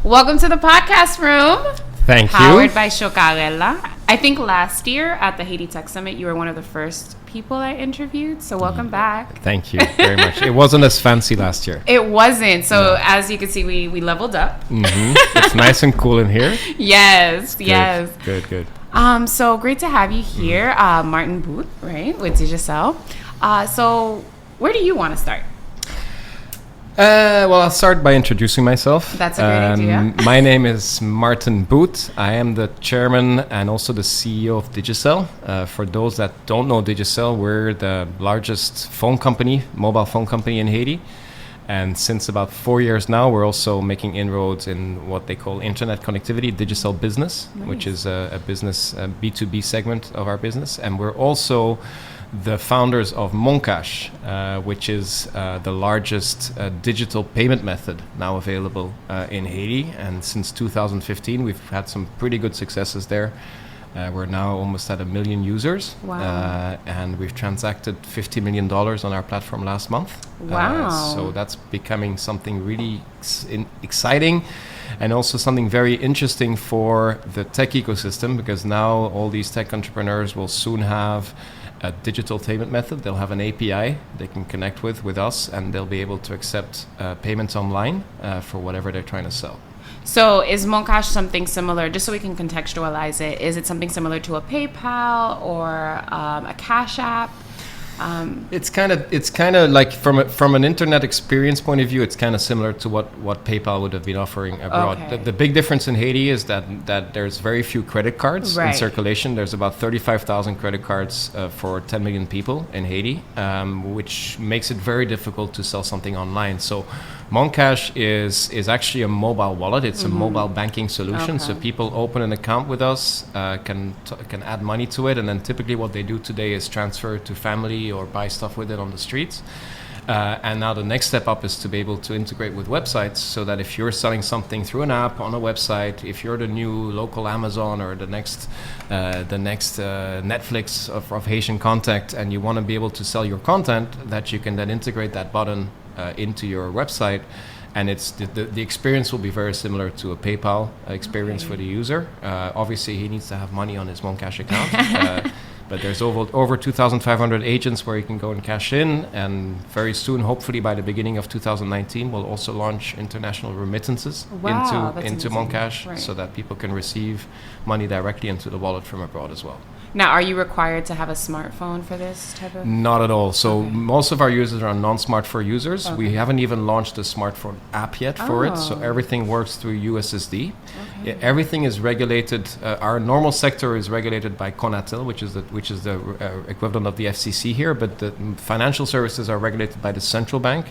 Welcome to the podcast room. Thank you. Powered by Chokarella. I think last year at the Haiti Tech Summit, you were one of the first people I interviewed. So welcome back. Thank you very much. It wasn't as fancy last year. It wasn't. So as you can see, we leveled up. Mm-hmm. It's nice and cool in here. Yes. Good. So great to have you here, Marteen Boute, right, with Digicel. So where do you want to start? Well, I'll start by introducing myself. That's a great idea. My name is Marteen Boute. I am the chairman and also the CEO of Digicel. For those that don't know Digicel, we're the largest mobile phone company in Haiti. And since about 4 years now, we're also making inroads in what they call internet connectivity, Digicel Business, nice. Which is a business, B2B segment of our business. And we're also the founders of MonCash, which is the largest digital payment method now available in Haiti. And since 2015, we've had some pretty good successes there. We're now almost at 1 million users. Wow. And we've transacted $50 million on our platform last month. Wow. So that's becoming something really exciting and also something very interesting for the tech ecosystem, because now all these tech entrepreneurs will soon have a digital payment method. They'll have an API they can connect with us, and they'll be able to accept payments online for whatever they're trying to sell. So is MonCash something similar, just so we can contextualize it, is it something similar to a PayPal or a Cash App? It's kind of like from an internet experience point of view, it's kind of similar to what PayPal would have been offering abroad. Okay. The big difference in Haiti is that there's very few credit cards in circulation. There's about 35,000 credit cards for 10 million people in Haiti, which makes it very difficult to sell something online. So MonCash is actually a mobile wallet. It's a mobile banking solution. Okay. So people open an account with us, can add money to it, and then typically what they do today is transfer to family or buy stuff with it on the streets. And now the next step up is to be able to integrate with websites, so that if you're selling something through an app on a website, if you're the new local Amazon or the next Netflix of Haitian content, and you want to be able to sell your content, that you can then integrate that button into your website, and it's the experience will be very similar to a PayPal experience for the user. Obviously, he needs to have money on his MonCash account. But there's over 2,500 agents where you can go and cash in, and very soon, hopefully by the beginning of 2019, we'll also launch international remittances into MonCash, so that people can receive money directly into the wallet from abroad as well. Now, are you required to have a smartphone for this type of? Not at all. So most of our users are non-smartphone users. Okay. We haven't even launched a smartphone app yet for it. So everything works through USSD. Okay. Everything is regulated. Our normal sector is regulated by CONATEL, which is the equivalent of the FCC here. But the financial services are regulated by the central bank.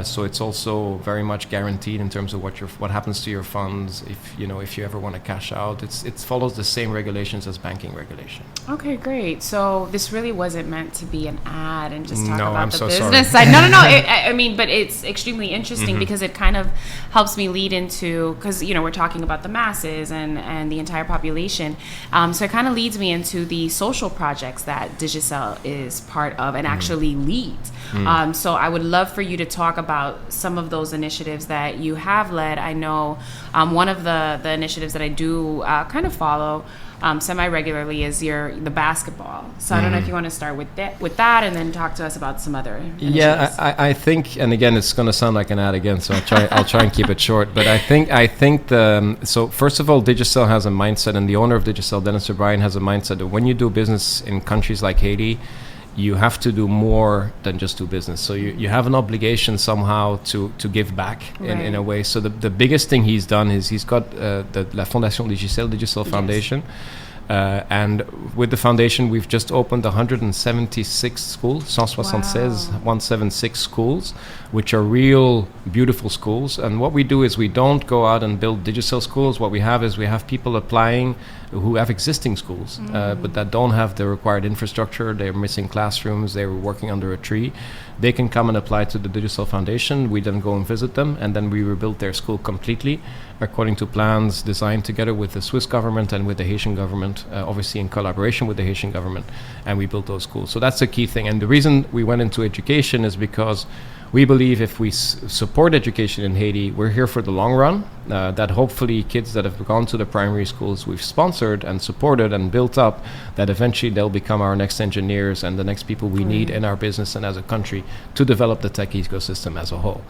So it's also very much guaranteed in terms of what happens to your funds if you ever want to cash out. It follows the same regulations as banking regulation. Okay, great. So this really wasn't meant to be an ad and just talk about the business sorry. side. No. I mean, but it's extremely interesting because it kind of helps me lead into, because we're talking about the masses and the entire population. So it kind of leads me into the social projects that Digicel is part of and actually leads. So I would love for you to talk about some of those initiatives that you have led. I know one of the initiatives that I do kind of follow semi-regularly is the basketball. So I don't know if you want to start with that and then talk to us about some other initiatives. Yeah, I think, and again, it's going to sound like an ad again, so I'll try and keep it short. But I think so first of all, Digicel has a mindset, and the owner of Digicel, Dennis O'Brien, has a mindset that when you do business in countries like Haiti, you have to do more than just do business. So you have an obligation somehow to give back in a way. So the biggest thing he's done is he's got the La Fondation Digicel Foundation. And with the foundation, we've just opened 176 schools, 176 schools, which are real beautiful schools. And what we do is we don't go out and build Digicel schools. What we have people applying who have existing schools, but that don't have the required infrastructure. They're missing classrooms. They're working under a tree. They can come and apply to the Digicel Foundation. We then go and visit them, and then we rebuild their school completely according to plans designed together with the Swiss government and with the Haitian government, obviously in collaboration with the Haitian government, and we built those schools. So that's the key thing. And the reason we went into education is because we believe if we support education in Haiti, we're here for the long run, that hopefully kids that have gone to the primary schools we've sponsored and supported and built up, that eventually they'll become our next engineers and the next people we need in our business and as a country to develop the tech ecosystem as a whole.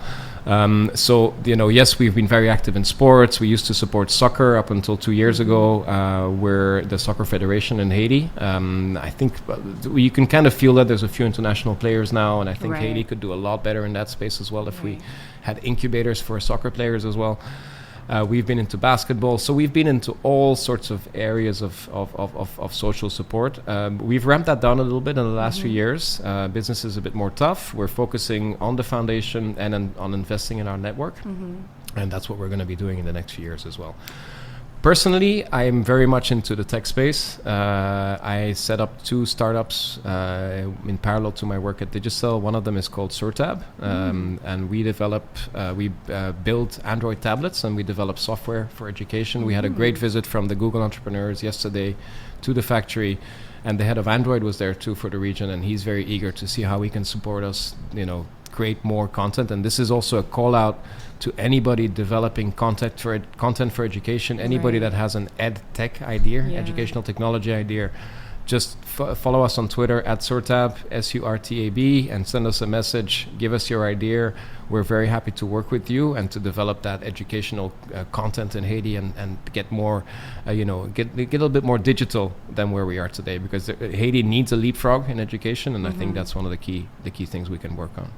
So, yes, we've been very active in sports. We used to support soccer up until 2 years ago. We're the soccer federation in Haiti. I think you can kind of feel that there's a few international players now, and I think Haiti could do a lot better in that space as well if we had incubators for soccer players as well. We've been into basketball, so we've been into all sorts of areas of social support. We've ramped that down a little bit in the last few years. Business is a bit more tough. We're focusing on the foundation and on investing in our network, and that's what we're going to be doing in the next few years as well. Personally, I'm very much into the tech space. I set up 2 startups in parallel to my work at Digicel. One of them is called Surtab, and we build Android tablets and we develop software for education. We had a great visit from the Google entrepreneurs yesterday to the factory, and the head of Android was there too for the region, and he's very eager to see how we can support us, create more content. And this is also a call out to anybody developing content for education, anybody that has an ed tech idea, educational technology idea. Just follow us on Twitter at Surtab, SURTAB, and send us a message. Give us your idea. We're very happy to work with you and to develop that educational content in Haiti and get more, get a little bit more digital than where we are today, because Haiti needs a leapfrog in education, and I think that's one of the key things we can work on.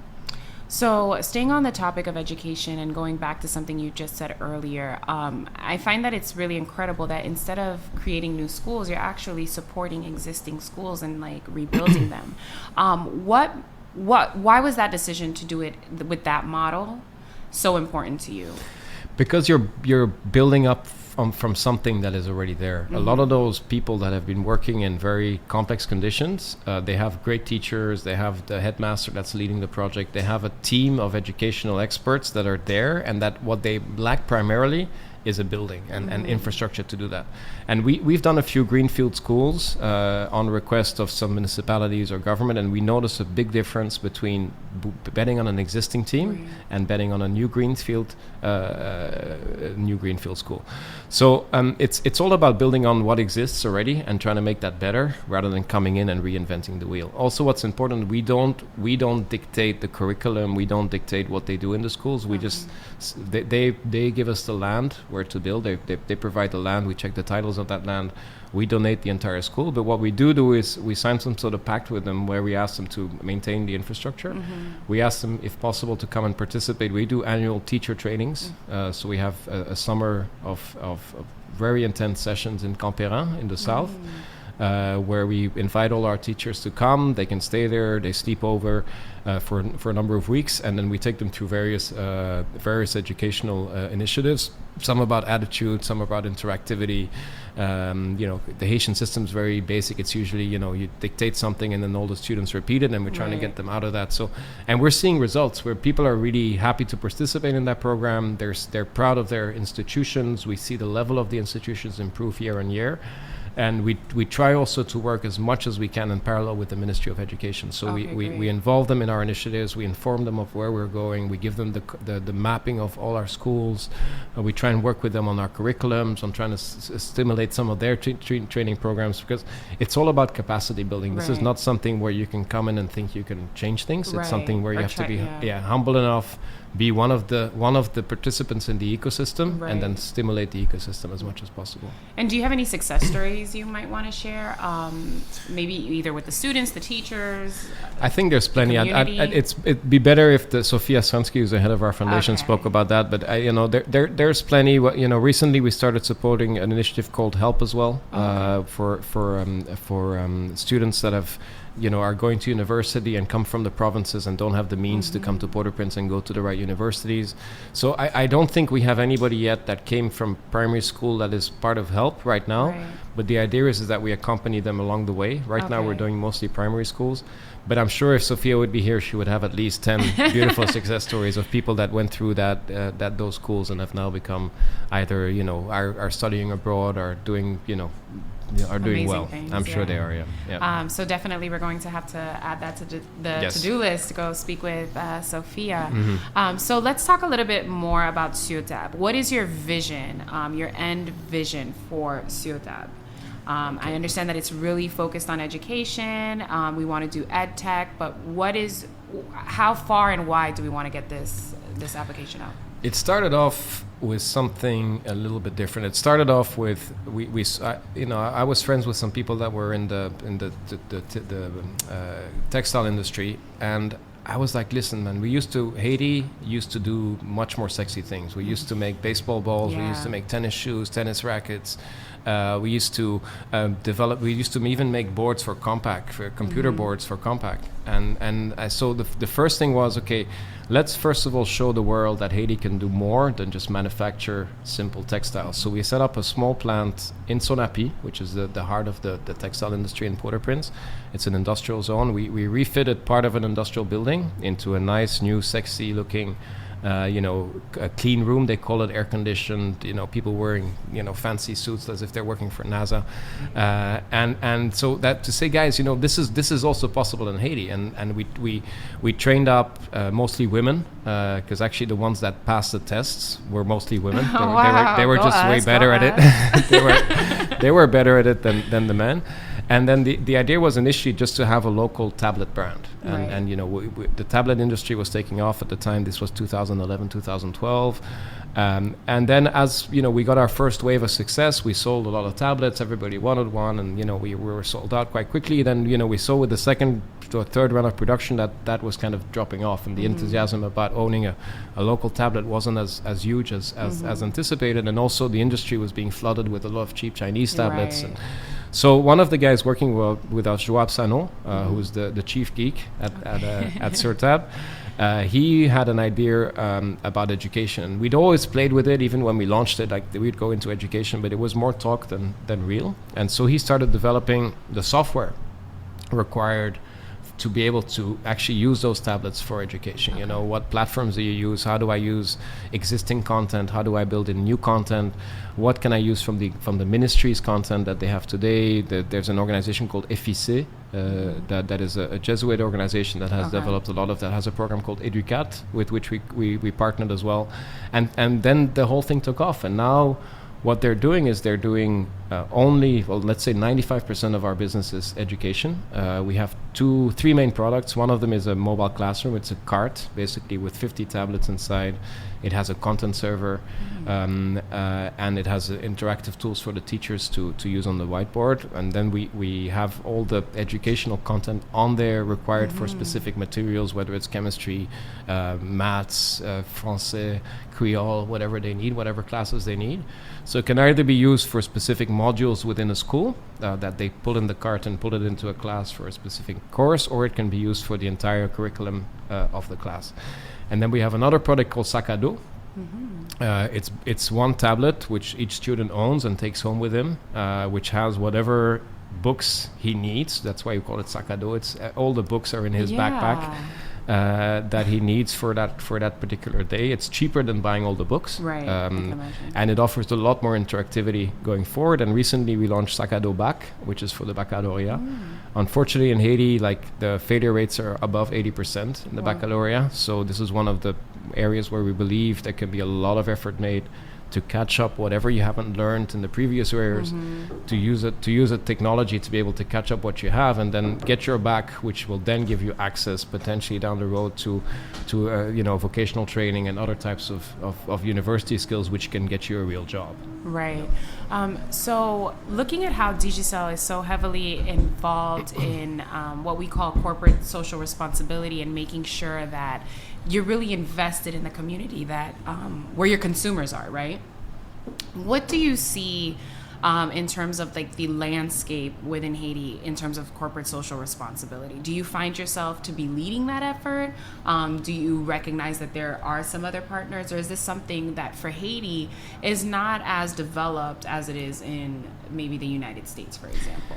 So staying on the topic of education and going back to something you just said earlier, I find that it's really incredible that instead of creating new schools, you're actually supporting existing schools and like rebuilding them. Why was that decision to do it with that model so important to you? Because you're building up from something that is already there. A lot of those people that have been working in very complex conditions, they have great teachers, they have the headmaster that's leading the project, they have a team of educational experts that are there, and that what they lack primarily is a building and infrastructure to do that. And we've done a few greenfield schools on request of some municipalities or government, and we notice a big difference between betting on an existing team and betting on a new greenfield school. So it's all about building on what exists already and trying to make that better rather than coming in and reinventing the wheel. Also, what's important, we don't dictate the curriculum, we don't dictate what they do in the schools. We just they give us the land where to build. They provide the land. We check the titles of that land. We donate the entire school. But what we do is we sign some sort of pact with them where we ask them to maintain the infrastructure. We ask them, if possible, to come and participate. We do annual teacher trainings. So we have a summer of very intense sessions in Campérin in the south, where we invite all our teachers to come. They can stay there. They sleep over for a number of weeks, and then we take them through various educational initiatives. Some about attitude, some about interactivity. The Haitian system is very basic. It's usually you dictate something and then all the students repeat it, and we're trying to get them out of that. So, and we're seeing results where people are really happy to participate in that program. They're proud of their institutions. We see the level of the institutions improve year on year. And we try also to work as much as we can in parallel with the Ministry of Education. So we involve them in our initiatives. We inform them of where we're going. We give them the mapping of all our schools. We try and work with them on our curriculums, on trying to stimulate some of their training programs, because it's all about capacity building. This is not something where you can come in and think you can change things. It's something where you have to be humble enough, be one of the participants in the ecosystem, and then stimulate the ecosystem as much as possible. And do you have any success stories you might want to share? Maybe either with the students, the teachers. I think there's plenty. It'd be better if Sofia Sransky, who's the head of our foundation, spoke about that. But there's plenty. Recently we started supporting an initiative called Help as well, for students that have are going to university and come from the provinces and don't have the means to come to Port-au-Prince and go to the right universities. So I don't think we have anybody yet that came from primary school that is part of Help right now. But the idea is that we accompany them along the way. Right now we're doing mostly primary schools. But I'm sure if Sophia would be here, she would have at least 10 beautiful success stories of people that went through those schools and have now become either, are studying abroad or doing, are doing well. things. I'm sure they are. Yeah. So definitely, we're going to have to add that to the Yes. to-do list to go speak with Sophia. Mm-hmm. So let's talk a little bit more about Ciotab. What is your vision, your end vision for Ciotab? I understand that it's really focused on education. We want to do ed tech, but how far and why do we want to get this application out? It started off with something a little bit different. It started off with I was friends with some people that were in the textile industry, and I was like, listen, man, Haiti used to do much more sexy things. We used to make baseball balls. We used to make tennis shoes, tennis rackets. We used to we used to even make boards for Compaq, for computer boards for Compaq. And so the first thing was, okay, let's first of all show the world that Haiti can do more than just manufacture simple textiles. So we set up a small plant in Sonapi, which is the heart of the textile industry in Port-au-Prince. It's an industrial zone. We refitted part of an industrial building into a nice, new, sexy looking a clean room. They call it air conditioned, people wearing, fancy suits as if they're working for NASA. And so that to say, guys, this is also possible in Haiti. And we trained up mostly women, because actually the ones that passed the tests were mostly women. They were just way better at it. They were better at it than the men. And then the idea was initially just to have a local tablet brand. And the tablet industry was taking off at the time. This was 2011, 2012. And then as, we got our first wave of success, we sold a lot of tablets. Everybody wanted one. And, we were sold out quite quickly. Then, we saw with the second or third round of production that was kind of dropping off. And the enthusiasm about owning a local tablet wasn't as huge as anticipated. And also the industry was being flooded with a lot of cheap Chinese tablets. Right. And so one of the guys working with us, Joab Sano, who's the chief geek at Ciotab, he had an idea about education. And we'd always played with it, even when we launched it, like we'd go into education, but it was more talk than real. And so he started developing the software required to be able to actually use those tablets for education. Okay. What platforms do you use? How do I use existing content? How do I build in new content? What can I use from the ministry's content that they have today? There's an organization called FIC, that is a Jesuit organization that has developed a lot of that, has a program called Educat, with which we partnered as well. And then the whole thing took off. And now what they're doing is let's say 95% of our business is education. We have three main products. One of them is a mobile classroom. It's a cart, basically, with 50 tablets inside. It has a content server, and it has interactive tools for the teachers to use on the whiteboard. And then we have all the educational content on there required for specific materials, whether it's chemistry, maths, français, Creole, whatever they need, whatever classes they need. So it can either be used for specific modules within a school that they pull in the cart and put it into a class for a specific course, or it can be used for the entire curriculum of the class. And then we have another product called Sac à dos. It's one tablet which each student owns and takes home with him, which has whatever books he needs. That's why you call it Sac à dos. It's all the books are in his backpack that he needs for that particular day. It's cheaper than buying all the books, right? And it offers a lot more interactivity going forward. And recently we launched Sac à dos Bac, which is for the baccalaureate. Unfortunately, in Haiti, the failure rates are above 80% in the baccalaureate. So this is one of the areas where we believe there can be a lot of effort made to catch up whatever you haven't learned in the previous years, to use a technology to be able to catch up what you have, and then get your back, which will then give you access potentially down the road to vocational training and other types of university skills, which can get you a real job. Right. So looking at how Digicel is so heavily involved in what we call corporate social responsibility and making sure that you're really invested in the community that where your consumers are, right? What do you see in terms of the landscape within Haiti in terms of corporate social responsibility? Do you find yourself to be leading that effort? Do you recognize that there are some other partners, or is this something that for Haiti is not as developed as it is in maybe the United States, for example?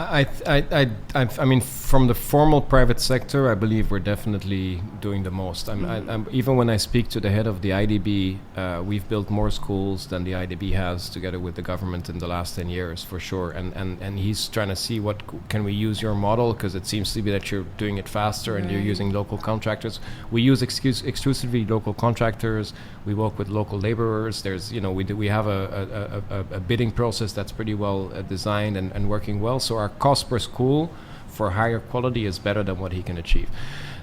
I mean, from the formal private sector, I believe we're definitely doing the most. Even when I speak to the head of the IDB, we've built more schools than the IDB has together with the government in the last 10 years, for sure. And he's trying to see what can we use your model, because it seems to be that you're doing it faster and you're using local contractors. We use exclusively local contractors. We work with local laborers. There's, we have a bidding process that's pretty well designed and working well. So our cost per school for higher quality is better than what he can achieve.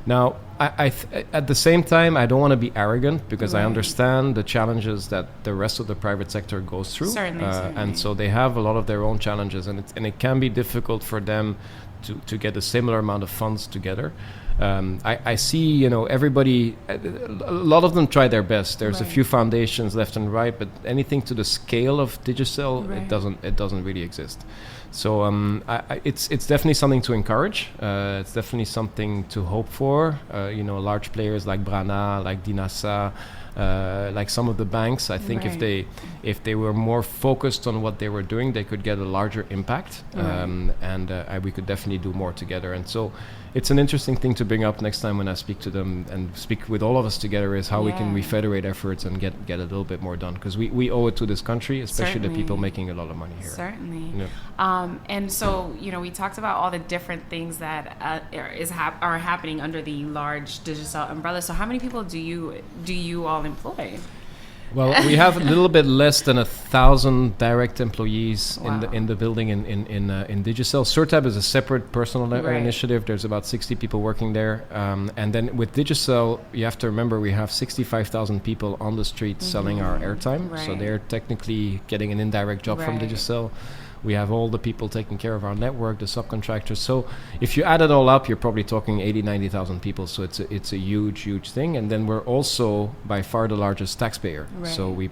Now, at the same time, I don't want to be arrogant, because I understand the challenges that the rest of the private sector goes through. Certainly. And so they have a lot of their own challenges, and it can be difficult for them to get a similar amount of funds together. I see, everybody, a lot of them try their best. There's a few foundations left and right, but anything to the scale of Digicel, it doesn't really exist. So it's definitely something to encourage. It's definitely something to hope for. Large players like Brana, like Dinasa, like some of the banks, I think if they were more focused on what they were doing, they could get a larger impact, and we could definitely do more together. And so it's an interesting thing to bring up next time when I speak to them and speak with all of us together, is how we can refederate efforts and get a little bit more done, because we owe it to this country, especially the people making a lot of money here. Certainly. And so, we talked about all the different things that are happening under the large Digicel umbrella. So how many people do you all employ? Well, we have a little bit less than 1,000 direct employees in the building in Digicel. Surtab is a separate personal initiative. There's about 60 people working there. And then with Digicel, you have to remember we have 65,000 people on the street selling our airtime. So they're technically getting an indirect job from Digicel. We have all the people taking care of our network, the subcontractors. So if you add it all up, you're probably talking 80, 90,000 people. So it's a huge, huge thing. And then we're also by far the largest taxpayer. So we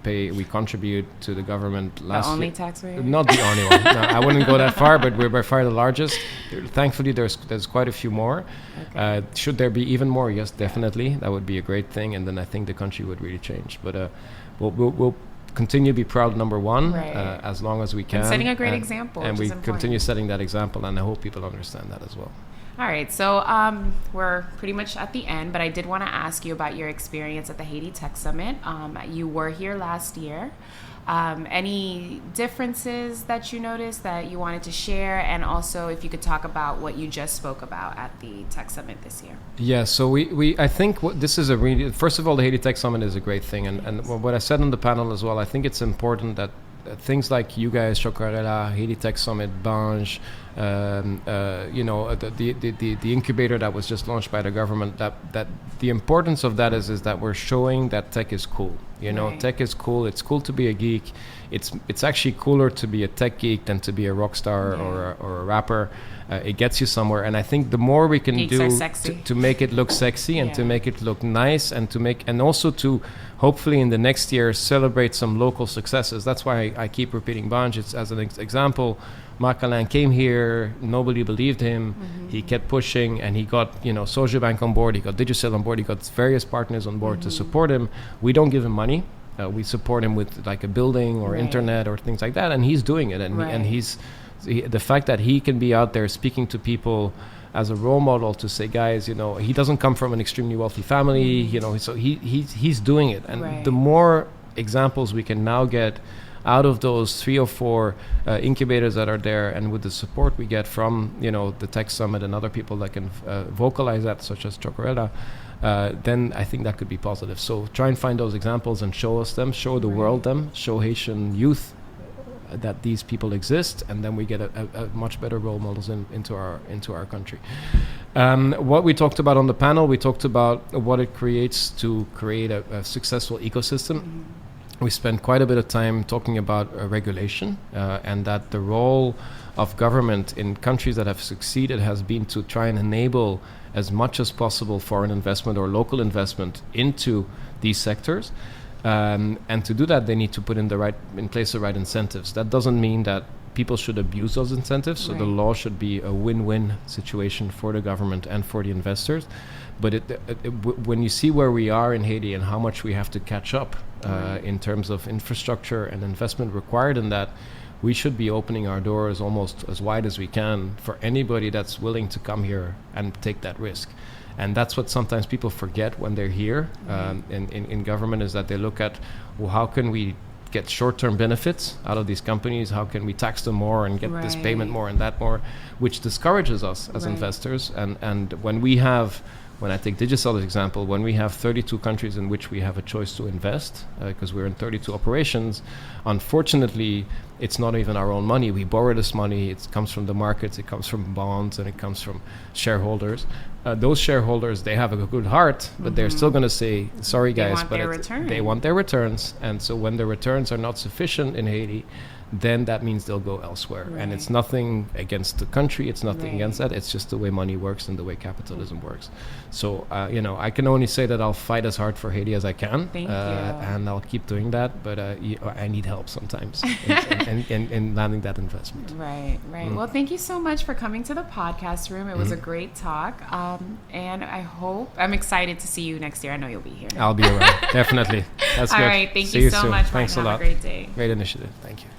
contribute to the government last year. The only taxpayer? Not the only one. No, I wouldn't go that far, but we're by far the largest. Thankfully, there's quite a few more. Should there be even more? Yes, definitely. That would be a great thing. And then I think the country would really change. But we'll continue to be proud number one as long as we can. And setting a great example. And we continue setting that example, and I hope people understand that as well. All right, so we're pretty much at the end, but I did want to ask you about your experience at the Haiti Tech Summit. You were here last year. Any differences that you noticed that you wanted to share, and also if you could talk about what you just spoke about at the Tech Summit this year? Yeah, so I think this is first of all, the Haiti Tech Summit is a great thing, and what I said on the panel as well, I think it's important that things like you guys, Chokarella, Haiti Tech Summit, Banj, the incubator that was just launched by the government, that the importance of that is that we're showing that tech is cool. Tech is cool. It's cool to be a geek. It's actually cooler to be a tech geek than to be a rock star or a rapper. It gets you somewhere, and I think the more we can do to make it look sexy and to make it look nice and also to hopefully in the next year celebrate some local successes. That's why I keep repeating Banj. It's as an example. Marc came here, nobody believed him. He kept pushing, and he got Social Bank on board, he got Digicel on board, he got various partners on board to support him. We don't give him money. We support him with like a building or internet or things like that, and he's doing it. And the fact that he can be out there speaking to people as a role model to say, guys, he doesn't come from an extremely wealthy family, so he's doing it. And the more examples we can now get out of those 3 or 4 incubators that are there, and with the support we get from the Tech Summit and other people that can vocalize that, such as Chokarella, then I think that could be positive. So try and find those examples and show us them, show the world them, show Haitian youth that these people exist, and then we get a much better role models into our country. What we talked about on the panel, we talked about what it creates to create a successful ecosystem. We spent quite a bit of time talking about regulation, and that the role of government in countries that have succeeded has been to try and enable as much as possible foreign investment or local investment into these sectors. And to do that, they need to put in place the right incentives. That doesn't mean that people should abuse those incentives. So the law should be a win-win situation for the government and for the investors. But when you see where we are in Haiti and how much we have to catch up in terms of infrastructure and investment required in that, we should be opening our doors almost as wide as we can for anybody that's willing to come here and take that risk. And that's what sometimes people forget when they're here in government, is that they look at, well, how can we get short-term benefits out of these companies? How can we tax them more and get this payment more and that more, which discourages us as investors. And when I take Digicel as example, when we have 32 countries in which we have a choice to invest, because we're in 32 operations, unfortunately, it's not even our own money. We borrow this money. It comes from the markets, it comes from bonds, and it comes from shareholders. Those shareholders, they have a good heart, but they're still going to say, sorry guys, but they want their returns. And so when the returns are not sufficient in Haiti, then that means they'll go elsewhere. And it's nothing against the country. It's nothing against that. It's just the way money works and the way capitalism works. So, I can only say that I'll fight as hard for Haiti as I can. Thank you. And I'll keep doing that. But I need help sometimes in landing that investment. Right. Well, thank you so much for coming to the podcast room. It was a great talk. And I'm excited to see you next year. I know you'll be here. I'll be around. Definitely. That's good. All right. Thank See you so soon. much. Thanks a lot. Have a great day. Great initiative. Thank you.